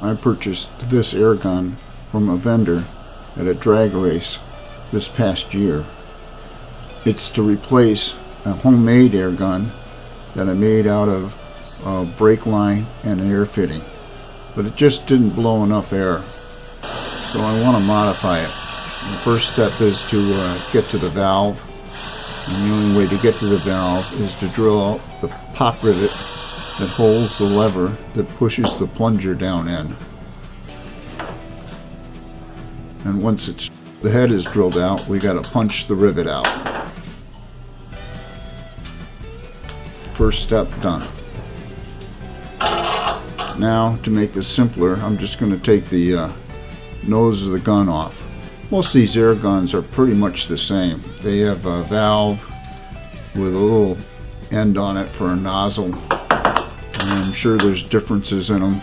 I purchased this air gun from a vendor at a drag race this past year. It's to replace a homemade air gun that I made out of a brake line and an air fitting, but it just didn't blow enough air, so I want to modify it. The first step is to get to the valve, and the only way to get to the valve is to drill out the pop rivet that holds the lever that pushes the plunger down in. And once the head is drilled out, we got to punch the rivet out. First step done. Now, to make this simpler, I'm just going to take the nose of the gun off. Most of these air guns are pretty much the same. They have a valve with a little end on it for a nozzle. And I'm sure there's differences in them,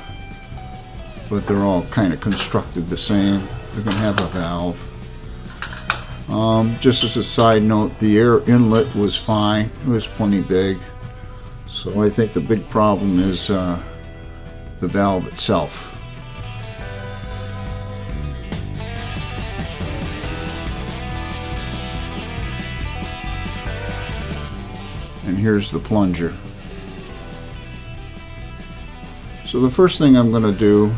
but they're all kind of constructed the same. They're going to have a valve. Just as a side note, the air inlet was fine. It was plenty big. So I think the big problem is the valve itself. And here's the plunger. So the first thing I'm going to do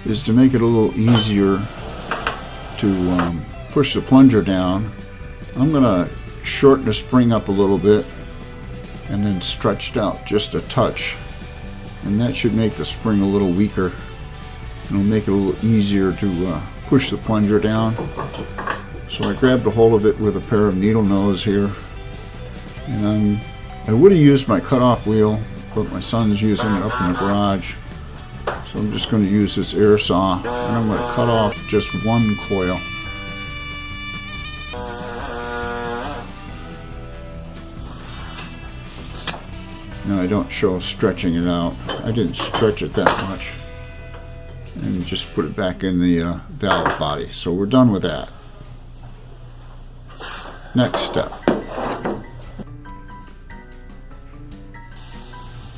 is to make it a little easier to push the plunger down. I'm going to shorten the spring up a little bit and then stretch it out just a touch. And that should make the spring a little weaker. It'll make it a little easier to push the plunger down. So I grabbed a hold of it with a pair of needle nose here. And I would have used my cutoff wheel, but my son's using it up in the garage. So I'm just going to use this air saw, and I'm going to cut off just one coil. Now I don't show stretching it out. I didn't stretch it that much. And just put it back in the valve body. So we're done with that. Next step.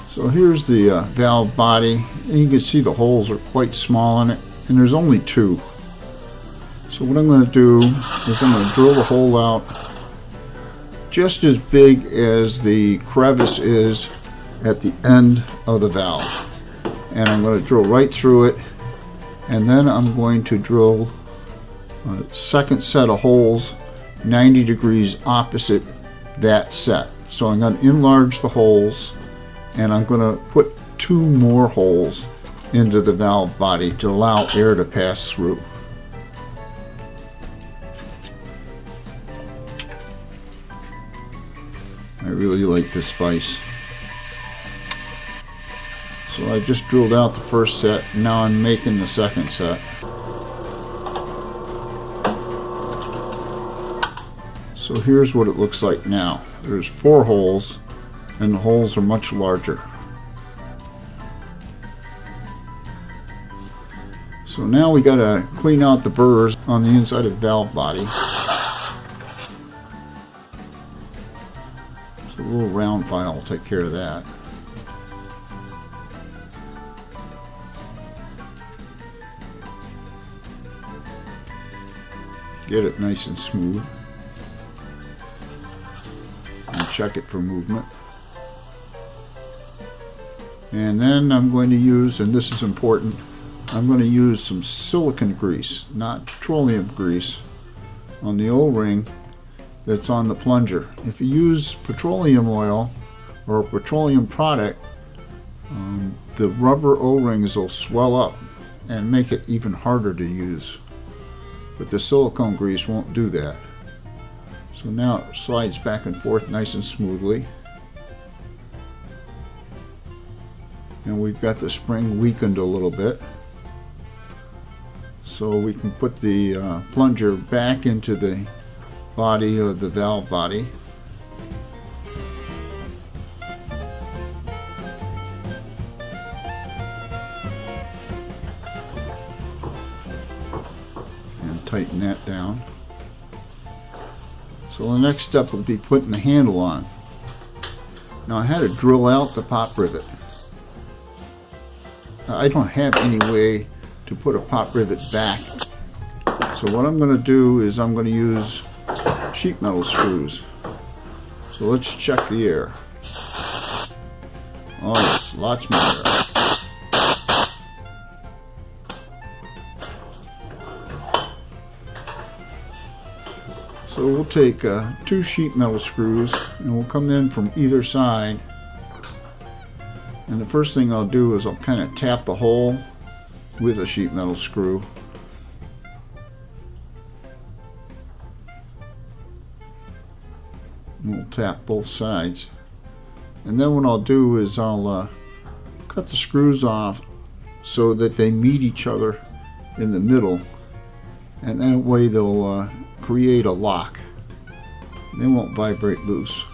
So here's the valve body, and you can see the holes are quite small in it, and there's only two. So what I'm going to do is I'm going to drill the hole out just as big as the crevice is at the end of the valve. And I'm going to drill right through it, and then I'm going to drill a second set of holes 90 degrees opposite that set. So I'm going to enlarge the holes, and I'm going to put two more holes into the valve body to allow air to pass through. I really like this vise. So I just drilled out the first set, and now I'm making the second set. So here's what it looks like now. There's 4 holes, and the holes are much larger. So now we got to clean out the burrs on the inside of the valve body. So a little round file will take care of that. Get it nice and smooth. And check it for movement. And then I'm going to use, and this is important, I'm going to use some silicone grease, not petroleum grease, on the O-ring that's on the plunger. If you use petroleum oil or a petroleum product, the rubber O-rings will swell up and make it even harder to use. But the silicone grease won't do that. So now it slides back and forth nice and smoothly. And we've got the spring weakened a little bit. So we can put the plunger back into the body of the valve body. And tighten that down. So the next step will be putting the handle on. Now I had to drill out the pop rivet. I don't have any way to put a pot rivet back. So what I'm going to do is I'm going to use sheet metal screws. So let's check the air. Oh yes, lots more air. So we'll take 2 sheet metal screws and we'll come in from either side. And the first thing I'll do is I'll kind of tap the hole with a sheet metal screw. And we'll tap both sides. And then what I'll do is I'll cut the screws off so that they meet each other in the middle. And that way they'll create a lock. They won't vibrate loose.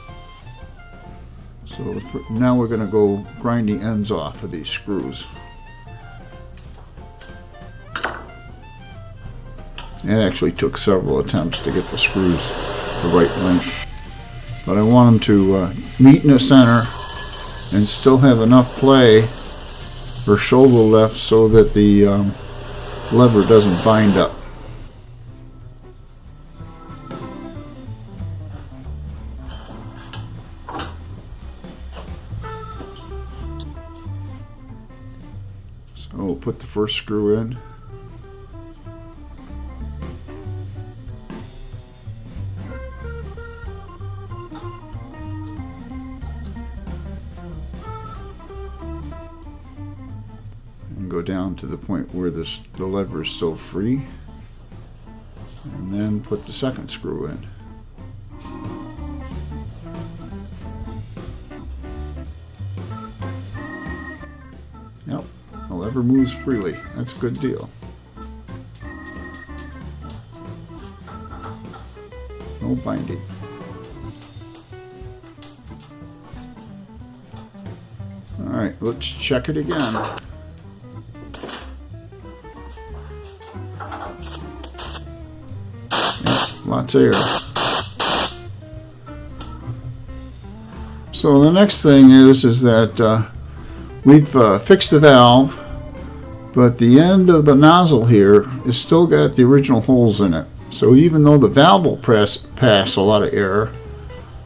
So now we're going to go grind the ends off of these screws. It actually took several attempts to get the screws the right length. But I want them to meet in the center and still have enough play or shoulder left so that the lever doesn't bind up. So we'll put the first screw in. And go down to the point where the lever is still free. And then put the second screw in. Yep, the lever moves freely. That's a good deal. No binding. Alright, let's check it again. Yep, lots of air. So the next thing is that we've fixed the valve, but the end of the nozzle here is still got the original holes in it. So even though the valve will pass a lot of air,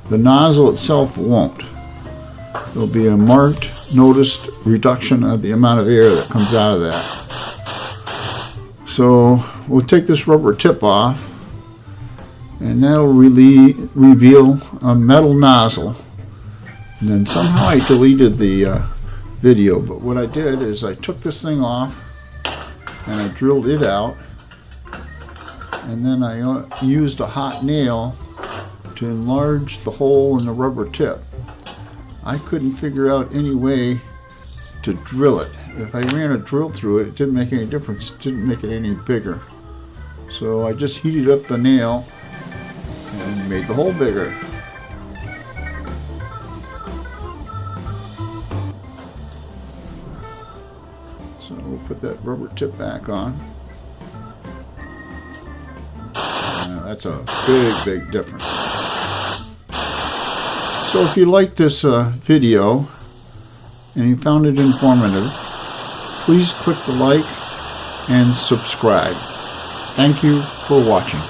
the nozzle itself won't. There'll be a marked, noticed reduction of the amount of air that comes out of that. So we'll take this rubber tip off, and that'll reveal a metal nozzle. And then somehow I deleted the video, but what I did is I took this thing off and I drilled it out, and then I used a hot nail to enlarge the hole in the rubber tip. I couldn't figure out any way to drill it. If I ran a drill through it, it didn't make any difference. It didn't make it any bigger. So I just heated up the nail and made the hole bigger. So we'll put that rubber tip back on. That's a big difference. So if you liked this video and you found it informative, please click the like and subscribe. Thank you for watching.